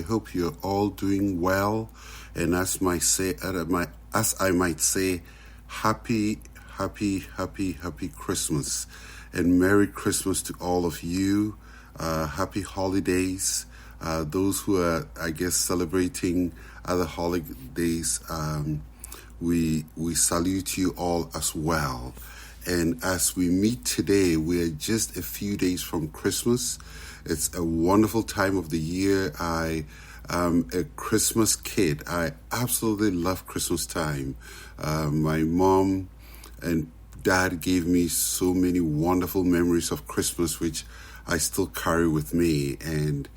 hope you're all doing well. And as I might say, happy Christmas and Merry Christmas to all of you. Happy holidays. Those who are, I guess, celebrating other holidays, we salute you all as well. And as we meet today, we are just a few days from Christmas. It's a wonderful time of the year. I am a Christmas kid. I absolutely love Christmas time. My mom and dad gave me so many wonderful memories of Christmas, which I still carry with me. And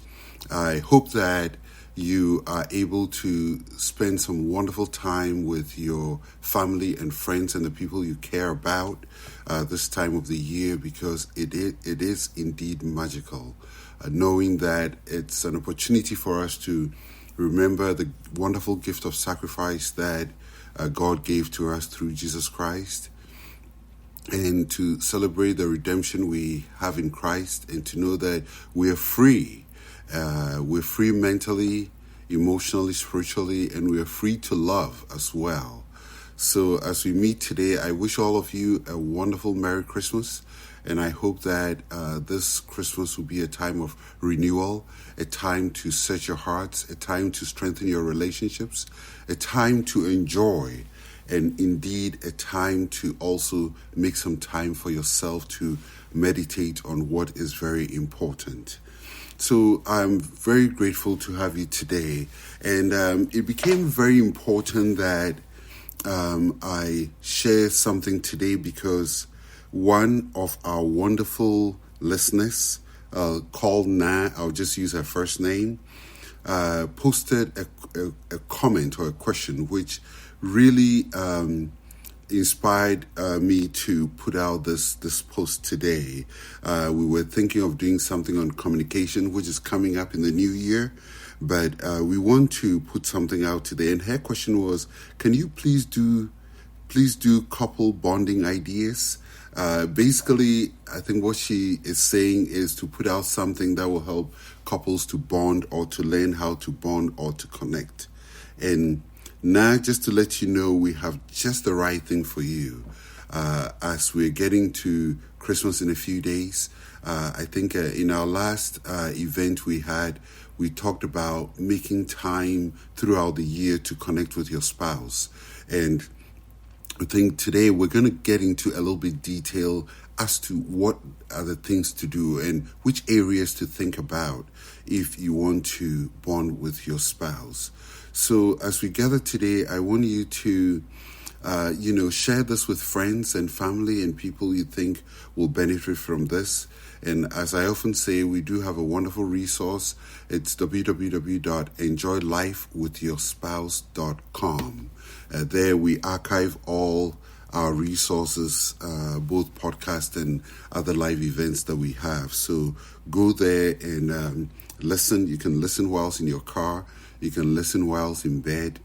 I hope that you are able to spend some wonderful time with your family and friends and the people you care about this time of the year, because it is indeed magical. Knowing that it's an opportunity for us to remember the wonderful gift of sacrifice that God gave to us through Jesus Christ, and to celebrate the redemption we have in Christ, and to know that we are free. We're free mentally, emotionally, spiritually, and we are free to love as well. So as we meet today, I wish all of you a wonderful Merry Christmas. And I hope that this Christmas will be a time of renewal, a time to search your hearts, a time to strengthen your relationships, a time to enjoy, and indeed a time to also make some time for yourself to meditate on what is very important. So I'm very grateful to have you today. And it became very important that I share something today, because one of our wonderful listeners, called Na, I'll just use her first name, posted a comment or a question which really inspired me to put out this post today. We were thinking of doing something on communication, which is coming up in the new year, but we want to put something out today. And her question was, can you please do couple bonding ideas? Basically, I think what she is saying is to put out something that will help couples to bond, or to learn how to bond, or to connect. And now, just to let you know, we have just the right thing for you. As we're getting to Christmas in a few days, I think in our last event we talked about making time throughout the year to connect with your spouse. And I think today we're going to get into a little bit detail as to what are the things to do and which areas to think about if you want to bond with your spouse. So as we gather today, I want you to, share this with friends and family and people you think will benefit from this. And as I often say, we do have a wonderful resource. It's www.enjoylifewithyourspouse.com. There we archive all our resources, both podcast and other live events that we have. So go there and listen. You can listen whilst in your car. You can listen whilst in bed,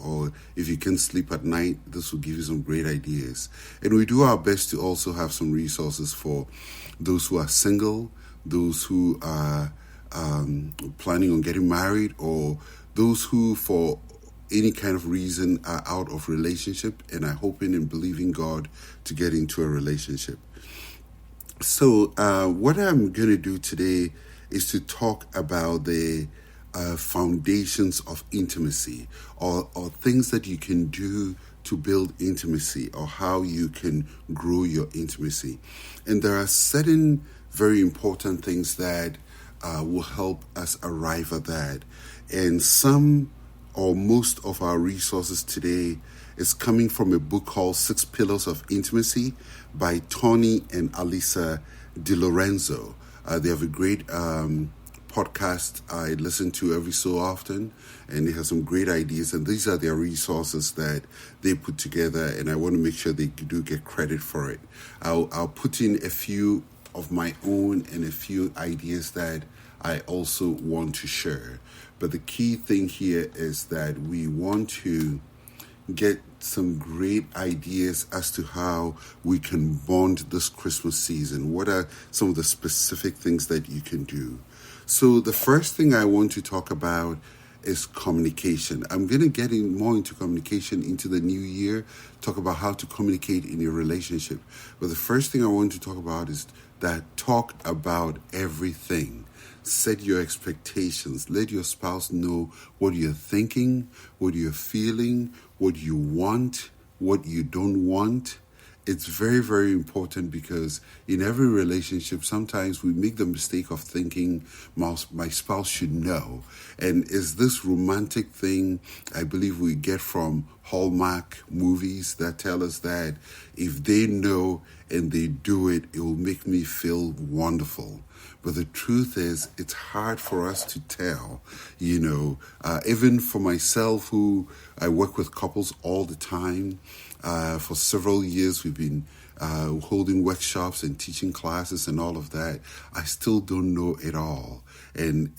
or if you can sleep at night, this will give you some great ideas. And we do our best to also have some resources for those who are single, those who are planning on getting married, or those who, for any kind of reason, are out of relationship and are hoping and believing God to get into a relationship. So what I'm going to do today is to talk about the foundations of intimacy, or things that you can do to build intimacy, or how you can grow your intimacy. And there are certain very important things that will help us arrive at that. And some or most of our resources today is coming from a book called 6 Pillars of Intimacy by Tony and Alisa DiLorenzo. They have a great podcast I listen to every so often, and they have some great ideas, and these are their resources that they put together, and I want to make sure they do get credit for it. I'll put in a few of my own and a few ideas that I also want to share. But the key thing here is that we want to get some great ideas as to how we can bond this Christmas season. What are some of the specific things that you can do? So the first thing I want to talk about is communication. I'm going to get more into communication into the new year, talk about how to communicate in your relationship. But the first thing I want to talk about is that talk about everything. Set your expectations. Let your spouse know what you're thinking, what you're feeling, what you want, what you don't want. It's very, very important because in every relationship, sometimes we make the mistake of thinking my spouse should know. And is this romantic thing I believe we get from Hallmark movies that tell us that if they know and they do it, it will make me feel wonderful. But the truth is, it's hard for us to tell, even for myself, who I work with couples all the time. For several years, we've been holding workshops and teaching classes and all of that. I still don't know it all. And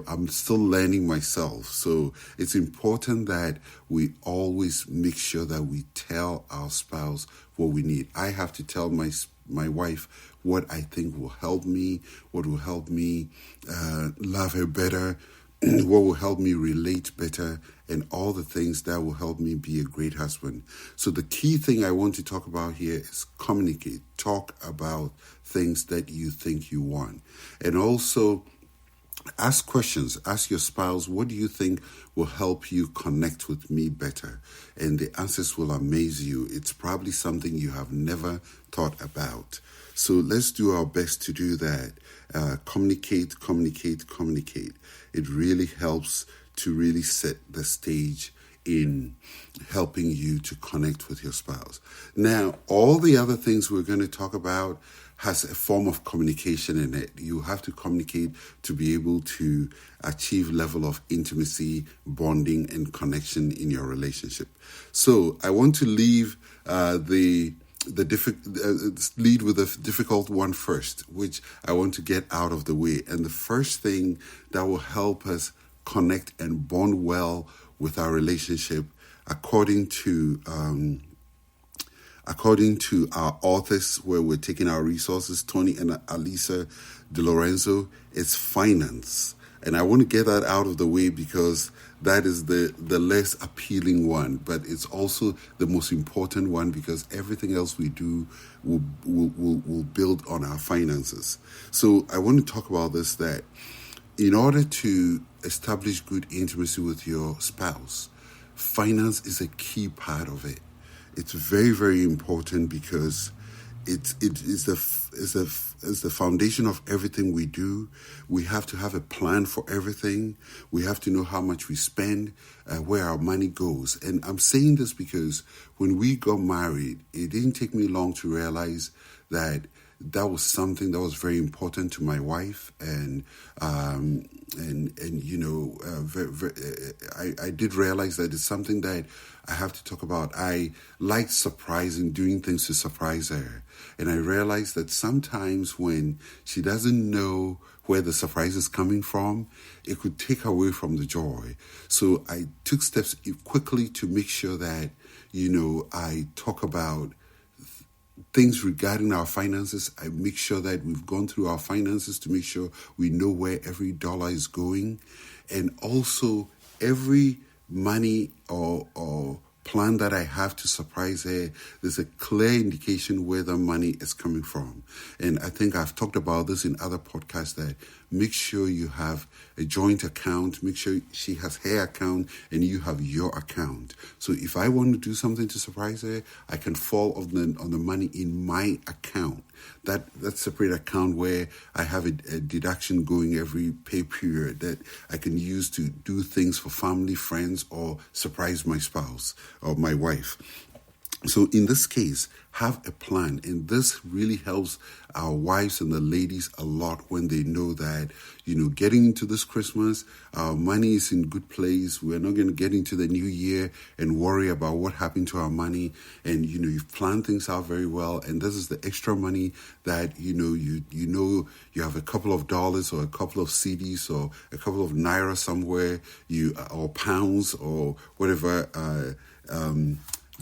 I'm still learning myself. So it's important that we always make sure that we tell our spouse what we need. I have to tell my wife what I think will help me, what will help me love her better, what will help me relate better, and all the things that will help me be a great husband. So the key thing I want to talk about here is communicate. Talk about things that you think you want. And also ask questions. Ask your spouse, what do you think will help you connect with me better? And the answers will amaze you. It's probably something you have never thought about. So let's do our best to do that. Communicate. It really helps to really set the stage in helping you to connect with your spouse. Now, all the other things we're going to talk about has a form of communication in it. You have to communicate to be able to achieve level of intimacy, bonding, and connection in your relationship. So I want to leave lead with the difficult one first, which I want to get out of the way. And the first thing that will help us connect and bond well with our relationship, according to our authors, where we're taking our resources, Tony and Alisa DeLorenzo, is finance. And I want to get that out of the way because that is the less appealing one, but it's also the most important one because everything else we do will build on our finances. So I want to talk about this, that in order to establish good intimacy with your spouse, finance is a key part of it. It's very, very important because it is the foundation of everything we do. We have to have a plan for everything. We have to know how much we spend, where our money goes. And I'm saying this because when we got married, it didn't take me long to realize that was something that was very important to my wife, and I did realize that it's something that I have to talk about. I like surprising, doing things to surprise her, and I realized that sometimes when she doesn't know where the surprise is coming from, it could take away from the joy. So I took steps quickly to make sure that I talk about things regarding our finances. I make sure that we've gone through our finances to make sure we know where every dollar is going. And also every money or plan that I have to surprise her, there's a clear indication where the money is coming from. And I think I've talked about this in other podcasts, that make sure you have a joint account, make sure she has her account and you have your account. So if I want to do something to surprise her, I can fall on the money in my account. That separate account where I have a deduction going every pay period that I can use to do things for family, friends, or surprise my spouse or my wife. So in this case, have a plan. And this really helps our wives and the ladies a lot when they know that, getting into this Christmas, our money is in good place. We're not going to get into the new year and worry about what happened to our money. And, you've planned things out very well. And this is the extra money that, you have a couple of dollars or a couple of CDs or a couple of naira somewhere, or pounds or whatever,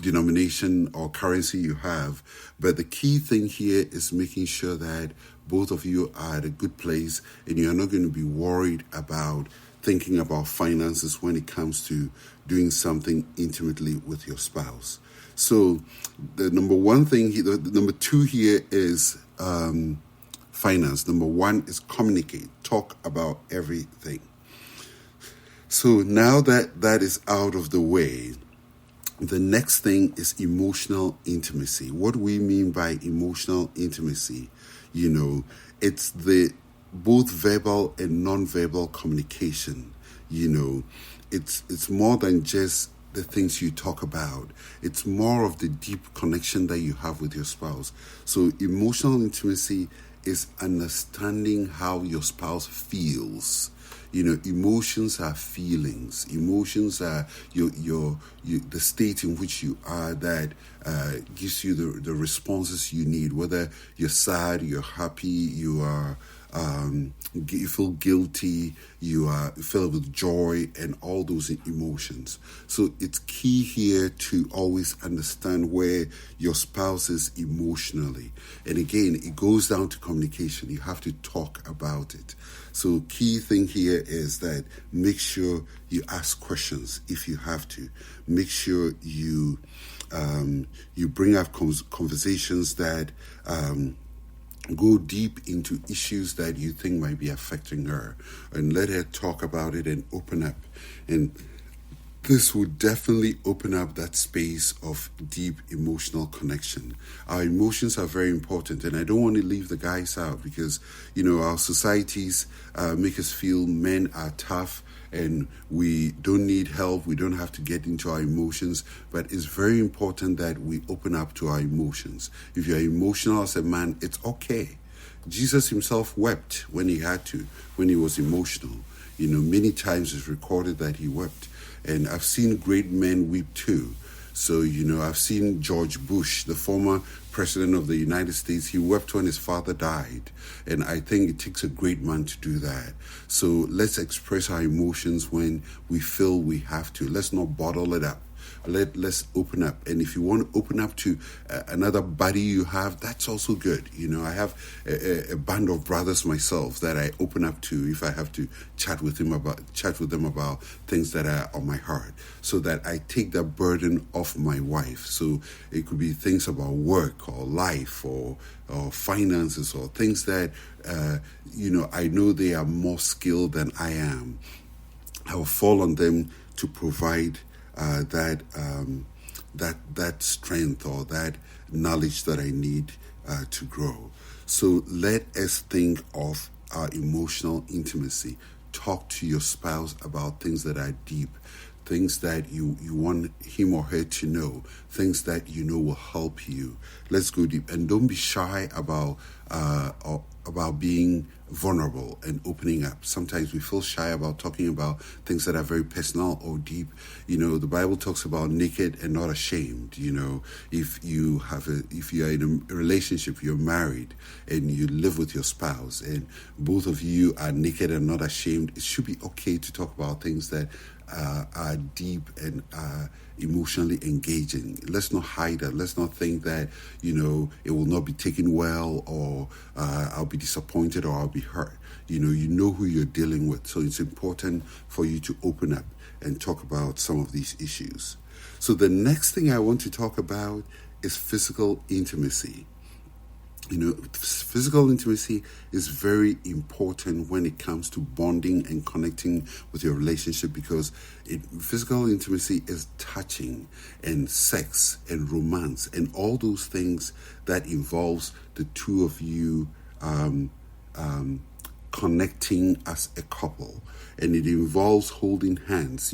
denomination or currency you have. But the key thing here is making sure that both of you are at a good place and you're not going to be worried about thinking about finances when it comes to doing something intimately with your spouse. So the number one thing, the number two here is finance. Number one is communicate, talk about everything. So now that that is out of the way, the next thing is emotional intimacy. What do we mean by emotional intimacy? It's the both verbal and non-verbal communication. It's more than just the things you talk about. It's more of the deep connection that you have with your spouse. So emotional intimacy is understanding how your spouse feels. Emotions are feelings. Emotions are the state in which you are that gives you the responses you need. Whether you're sad, you're happy, you are you feel guilty, you are filled with joy, and all those emotions. So it's key here to always understand where your spouse is emotionally. And again, it goes down to communication. You have to talk about it. So key thing here is that make sure you ask questions if you have to. Make sure you bring up conversations that go deep into issues that you think might be affecting her, and let her talk about it and open up. And this will definitely open up that space of deep emotional connection. Our emotions are very important, and I don't want to leave the guys out because, our societies make us feel men are tough and we don't need help. We don't have to get into our emotions, but it's very important that we open up to our emotions. If you're emotional as a man, it's okay. Jesus himself wept when he had to, when he was emotional. Many times it's recorded that he wept. And I've seen great men weep too. So, I've seen George Bush, the former president of the United States. He wept when his father died. And I think it takes a great man to do that. So let's express our emotions when we feel we have to. Let's not bottle it up. Let's open up. And if you want to open up to another buddy you have, that's also good. I have a band of brothers myself that I open up to if I have to chat with them about things that are on my heart, so that I take that burden off my wife. So it could be things about work or life or finances or things that I know they are more skilled than I am. I will fall on them to provide that strength or that knowledge that I need to grow. So let us think of our emotional intimacy. Talk to your spouse about things that are deep, things that you want him or her to know, things that will help you. Let's go deep, and don't be shy about being vulnerable and opening up. Sometimes we feel shy about talking about things that are very personal or deep. The Bible talks about naked and not ashamed. If you are in a relationship, you're married and you live with your spouse and both of you are naked and not ashamed, it should be okay to talk about things that are deep and are emotionally engaging. Let's not hide that. Let's not think that, it will not be taken well, or I'll be disappointed, or I'll be hurt. You know who you're dealing with. So it's important for you to open up and talk about some of these issues. So the next thing I want to talk about is physical intimacy. Physical intimacy is very important when it comes to bonding and connecting with your relationship, because physical intimacy is touching and sex and romance and all those things that involves the two of you connecting as a couple. And it involves holding hands.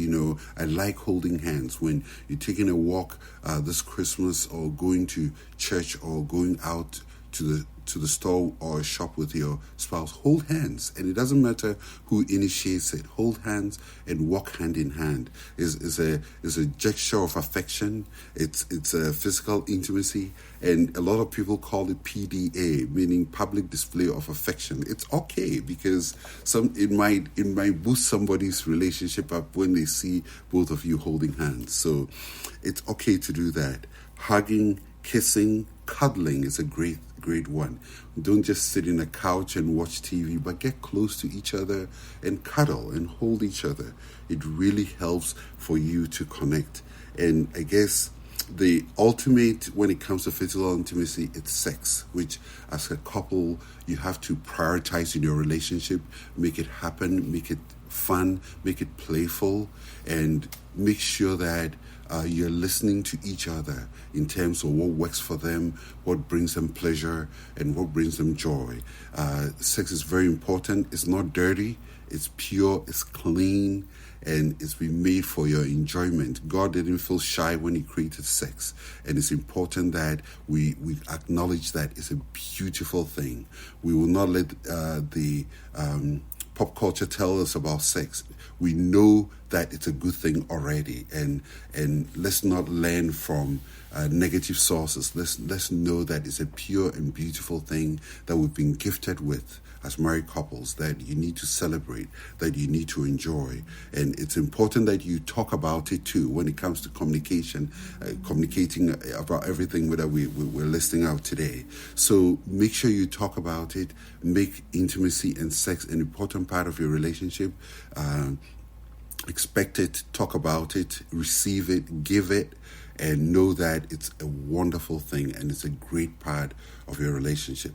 I like holding hands. When you're taking a walk this Christmas, or going to church, or going out to the store or shop with your spouse, hold hands. And it doesn't matter who initiates it. Hold hands and walk hand in hand. Is a gesture of affection. It's a physical intimacy, and a lot of people call it PDA, meaning public display of affection. It's okay, because it might boost somebody's relationship up when they see both of you holding hands. So it's okay to do that. Hugging, kissing, cuddling is a great great one. Don't just sit in a couch and watch TV, but get close to each other and cuddle and hold each other. It really helps for you to connect. And I guess the ultimate when it comes to physical intimacy, it's sex, which as a couple you have to prioritize in your relationship, make it happen, make it fun, make it playful, and make sure that you're listening to each other in terms of what works for them, what brings them pleasure, and what brings them joy. Sex is very important. It's not dirty. It's pure. It's clean. And it's been made for your enjoyment. God didn't feel shy when he created sex. And it's important that we acknowledge that it's a beautiful thing. We will not let the pop culture tell us about sex. We know that it's a good thing already. And let's not learn from negative sources. Let's know that it's a pure and beautiful thing that we've been gifted with as married couples, that you need to celebrate, that you need to enjoy. And it's important that you talk about it too when it comes to communicating about everything that we're listing out today. So make sure you talk about it, make intimacy and sex an important part of your relationship. Expect it, talk about it, receive it, give it, and know that it's a wonderful thing and it's a great part of your relationship.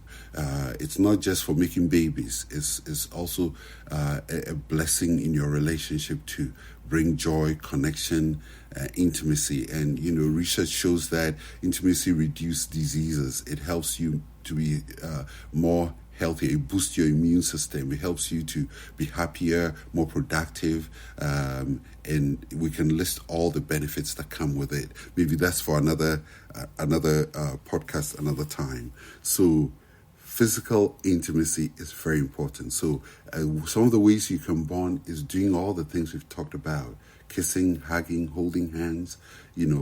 It's not just for making babies. It's also a blessing in your relationship to bring joy, connection, intimacy. And, research shows that intimacy reduces diseases. It helps you to be more healthy. It boosts your immune system. It helps you to be happier, more productive, and we can list all the benefits that come with it. Maybe that's for another podcast, another time. So physical intimacy is very important. So some of the ways you can bond is doing all the things we've talked about: kissing, hugging, holding hands,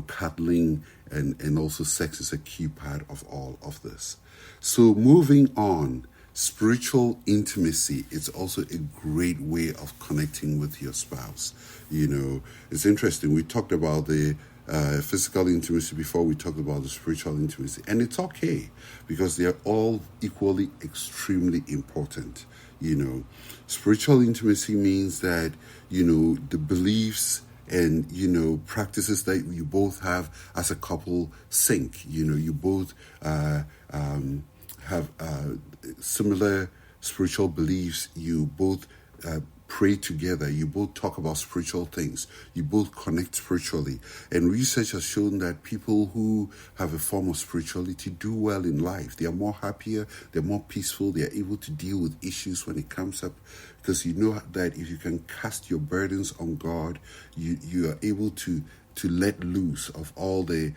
cuddling, and also sex is a key part of all of this. So moving on, spiritual intimacy is also a great way of connecting with your spouse. It's interesting. We talked about the physical intimacy before. We talked about the spiritual intimacy, and it's okay because they are all equally extremely important. Spiritual intimacy means that the beliefs and practices that you both have as a couple sync. You both have similar spiritual beliefs. You both pray together. You both talk about spiritual things. You both connect spiritually. And research has shown that people who have a form of spirituality do well in life. They are more happier. They're more peaceful. They are able to deal with issues when it comes up, because you know that if you can cast your burdens on God, you are able to let loose of all the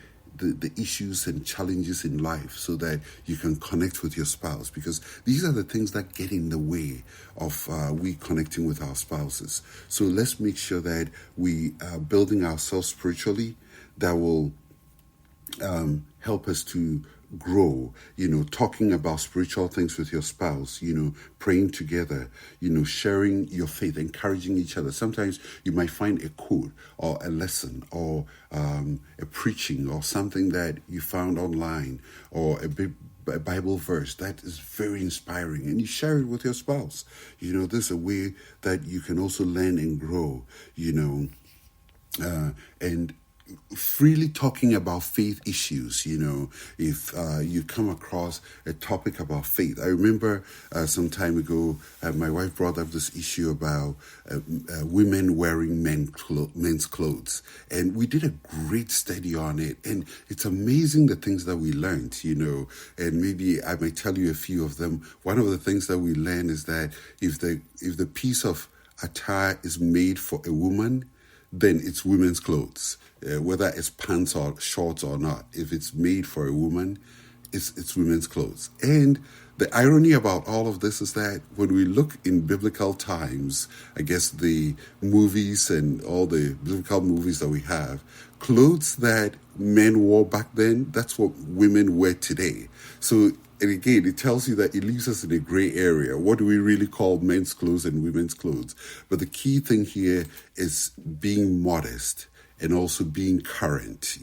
issues and challenges in life, so that you can connect with your spouse, because these are the things that get in the way of we connecting with our spouses. So let's make sure that we are building ourselves spiritually. That will help us to grow, talking about spiritual things with your spouse, praying together, sharing your faith, encouraging each other. Sometimes you might find a quote or a lesson or a preaching or something that you found online, or a Bible verse that is very inspiring, and you share it with your spouse. This is a way that you can also learn and grow, and freely talking about faith issues. If you come across a topic about faith. I remember some time ago, my wife brought up this issue about women wearing men's clothes, and we did a great study on it, and it's amazing the things that we learned, and maybe I might tell you a few of them. One of the things that we learned is that if the piece of attire is made for a woman, then it's women's clothes, whether it's pants or shorts or not. If it's made for a woman, it's women's clothes. And the irony about all of this is that when we look in biblical times, I guess the movies and all the biblical movies that we have, clothes that men wore back then, that's what women wear today. So, and again, it tells you that it leaves us in a gray area. What do we really call men's clothes and women's clothes? But the key thing here is being modest and also being current,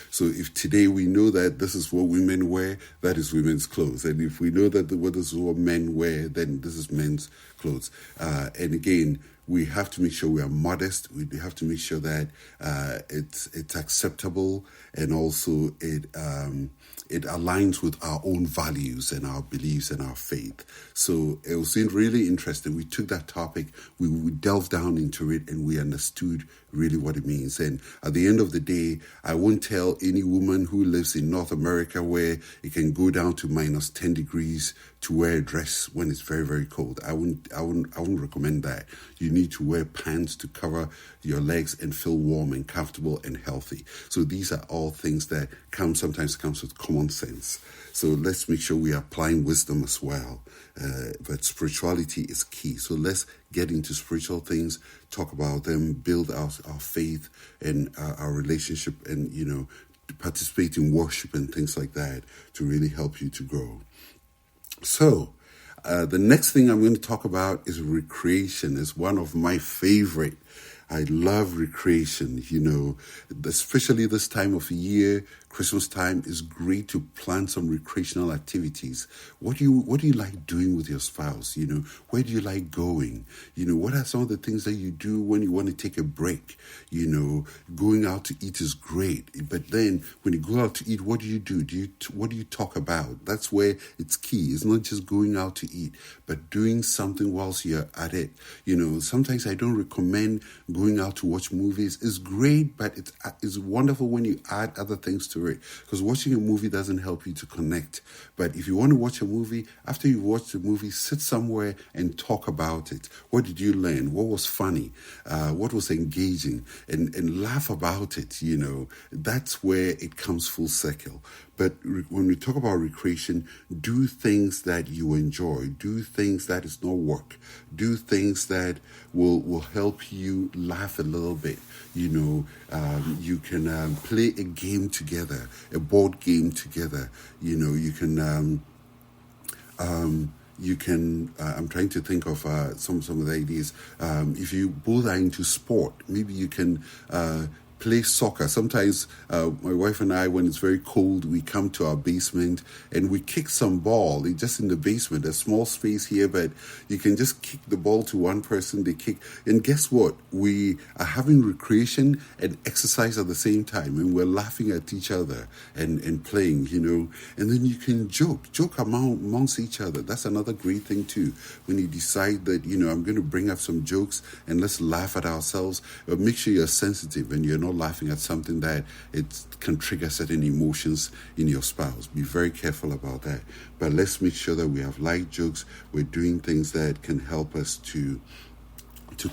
So if today we know that this is what women wear, that is women's clothes. And if we know that this is what men wear, then this is men's clothes. And again, we have to make sure we are modest. We have to make sure that it's acceptable, and also it aligns with our own values and our beliefs and our faith. So it was really interesting. We took that topic, we delved down into it, and we understood really what it means. And at the end of the day, I won't tell any woman who lives in North America where it can go down to minus 10 degrees to wear a dress when it's very, very cold. I wouldn't recommend that. You need to wear pants to cover your legs and feel warm and comfortable and healthy. So these are all things that sometimes comes with common sense. So let's make sure we are applying wisdom as well. But spirituality is key. So let's get into spiritual things, talk about them, build our faith and our relationship, and, participate in worship and things like that to really help you to grow. So, the next thing I'm going to talk about is recreation. It's one of my favorite. I love recreation, especially this time of year. Christmas time is great to plan some recreational activities. What do you like doing with your spouse? Where do you like going? What are some of the things that you do when you want to take a break? Going out to eat is great, but then when you go out to eat, what do you do? What do you talk about? That's where it's key. It's not just going out to eat, but doing something whilst you're at it. Sometimes I don't recommend going out to watch movies. It's great, but it's wonderful when you add other things to it, because watching a movie doesn't help you to connect. But if you want to watch a movie, after you watch the movie, sit somewhere and talk about it. What did you learn? What was funny? What was engaging? And laugh about it. That's where it comes full circle. But when we talk about recreation, do things that you enjoy. Do things that is not work. Do things that will help you laugh a little bit. You can play a game together, a board game together. You can, I'm trying to think of some of the ideas. If you both are into sport, maybe you can play soccer. Sometimes my wife and I, when it's very cold, we come to our basement and we kick some ball. Just in the basement, a small space here, but you can just kick the ball to one person, they kick. And guess what? We are having recreation and exercise at the same time, and we're laughing at each other and playing, And then you can joke amongst each other. That's another great thing too. When you decide that, I'm going to bring up some jokes and let's laugh at ourselves, but make sure you're sensitive and you're not laughing at something that it can trigger certain emotions in your spouse. Be very careful about that. But let's make sure that we have light jokes. We're doing things that can help us to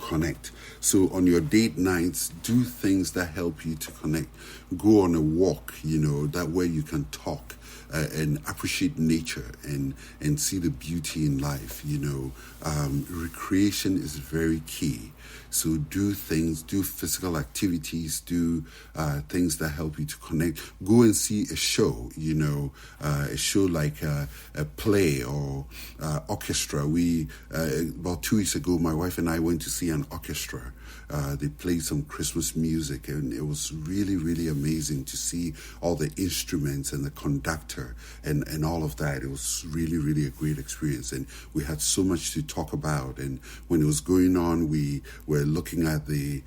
connect. So on your date nights, do things that help you to connect. Go on a walk, that way you can talk and appreciate nature and see the beauty in life. Recreation is very key. So do physical activities, do things that help you to connect. Go and see a show, a show like a play or orchestra. About 2 weeks ago, my wife and I went to see an orchestra. They played some Christmas music, and it was really, really amazing to see all the instruments and the conductor and all of that. It was really, really a great experience, and we had so much to talk about. And when it was going on, we were looking at the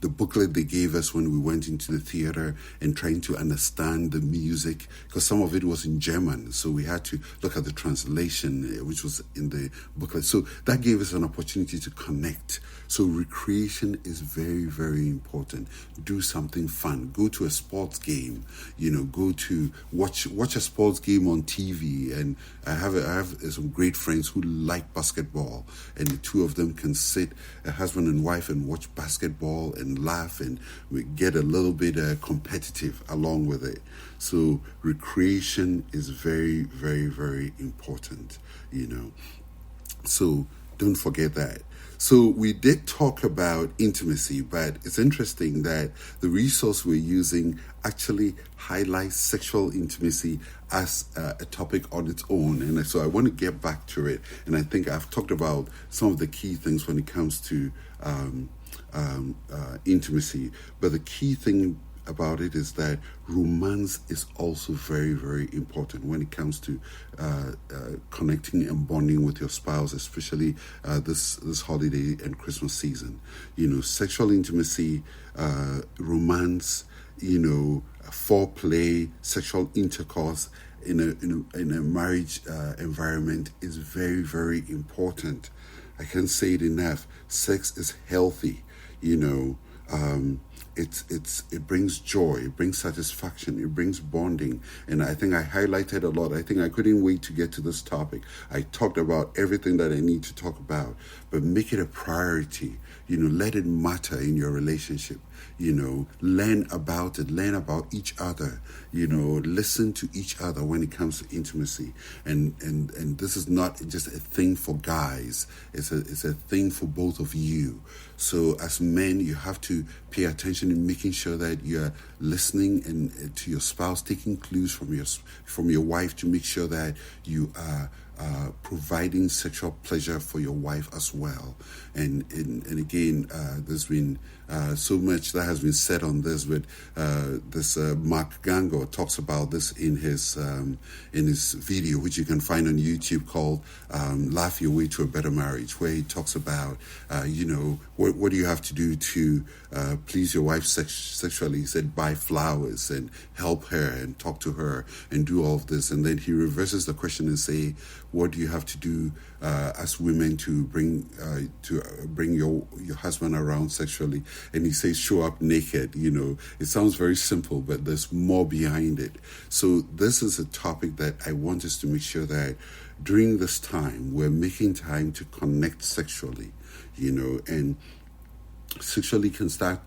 booklet they gave us when we went into the theater and trying to understand the music, because some of it was in German. So we had to look at the translation, which was in the booklet. So that gave us an opportunity to connect. So recreation is very, very important. Do something fun. Go to a sports game. Go to watch a sports game on TV. And I have some great friends who like basketball, and the two of them can sit, a husband and wife, and watch basketball and laugh, and we get a little bit competitive along with it. So recreation is very, very, very important. So don't forget that. So we did talk about intimacy, but it's interesting that the resource we're using actually highlights sexual intimacy as a topic on its own. And so I want to get back to it. And I think I've talked about some of the key things when it comes to intimacy. But the key thing about it is that romance is also very, very important when it comes to connecting and bonding with your spouse, especially this holiday and Christmas season. Sexual intimacy, romance, foreplay, sexual intercourse in a marriage environment is very, very important. I can't say it enough. Sex is healthy. It brings joy, it brings satisfaction, it brings bonding. And I think I highlighted a lot. I think I couldn't wait to get to this topic. I talked about everything that I need to talk about, but make it a priority. Let it matter in your relationship. Learn about it, learn about each other, listen to each other when it comes to intimacy. And this is not just a thing for guys, it's a thing for both of you. So as men, you have to pay attention in making sure that you're listening and to your spouse, taking clues from your wife to make sure that you are providing sexual pleasure for your wife as well. And again, there's been so much that has been said on this, but Mark Gangor talks about this in his video, which you can find on YouTube, called "Laugh Your Way to a Better Marriage," where he talks about what do you have to do to please your wife sexually. He said, buy flowers and help her and talk to her and do all of this. And then he reverses the question and say, what do you have to do as women to bring your husband around sexually? And he says, show up naked. It sounds very simple, but there's more behind it. So this is a topic that I want us to make sure that during this time, we're making time to connect sexually, and sexually can start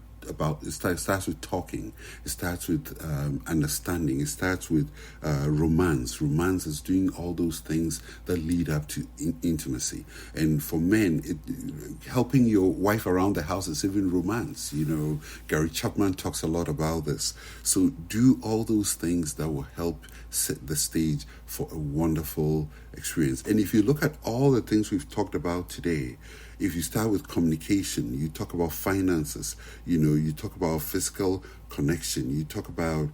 starts with talking. It starts with understanding. It starts with romance. Romance is doing all those things that lead up to intimacy. And for men, helping your wife around the house is even romance. Gary Chapman talks a lot about this. So do all those things that will help set the stage for a wonderful experience. And if you look at all the things we've talked about today, if you start with communication, you talk about finances, you talk about physical connection, you talk about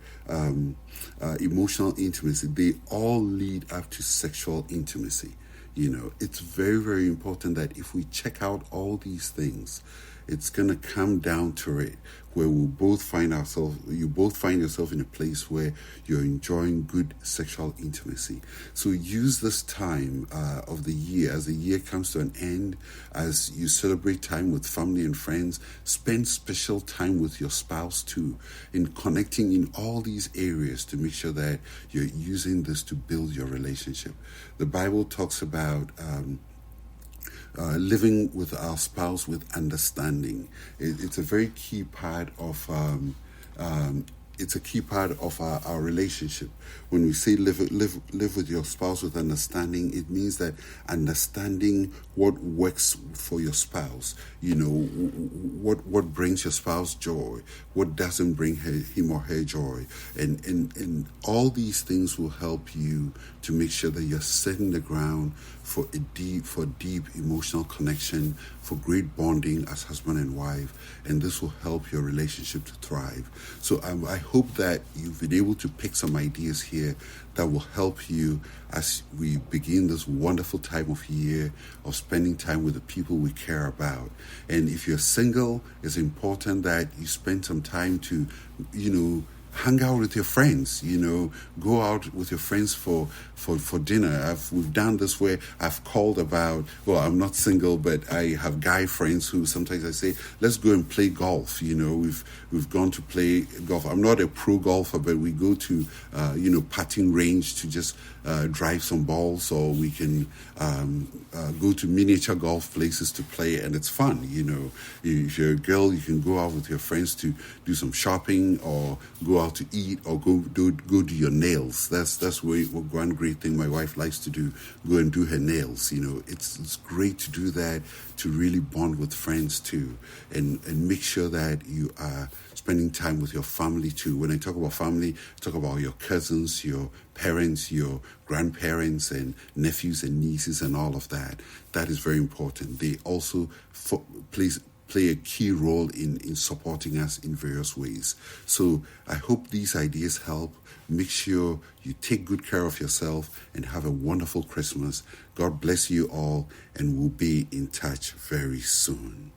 emotional intimacy, they all lead up to sexual intimacy. It's very, very important that if we check out all these things, it's going to come down to it, where you both find yourself in a place where you're enjoying good sexual intimacy. So use this time of the year, as the year comes to an end, as you celebrate time with family and friends, spend special time with your spouse too, in connecting in all these areas to make sure that you're using this to build your relationship. The Bible talks about living with our spouse with understanding. It's a very key part of our relationship. When we say live with your spouse with understanding, it means that understanding what works for your spouse, what brings your spouse joy, what doesn't bring him or her joy, and all these things will help you to make sure that you're setting the ground for deep emotional connection, for great bonding as husband and wife, and this will help your relationship to thrive. So I hope that you've been able to pick some ideas here that will help you as we begin this wonderful time of year of spending time with the people we care about. And if you're single, it's important that you spend some time to, hang out with your friends, go out with your friends for dinner. We've done this where I've called about, well, I'm not single, but I have guy friends who sometimes I say, let's go and play golf. We've gone to play golf. I'm not a pro golfer, but we go to, putting range to just drive some balls, or we can go to miniature golf places to play, and it's fun. If you're a girl, you can go out with your friends to do some shopping, or go out to eat, or go do your nails. That's one great thing my wife likes to do. Go and do her nails. It's great to do that, to really bond with friends too, and make sure that you are spending time with your family too. When I talk about family, I talk about your cousins, your parents, your grandparents, and nephews and nieces, and all of that. That is very important. They also play a key role in supporting us in various ways. So I hope these ideas help. Make sure you take good care of yourself and have a wonderful Christmas. God bless you all, and we'll be in touch very soon.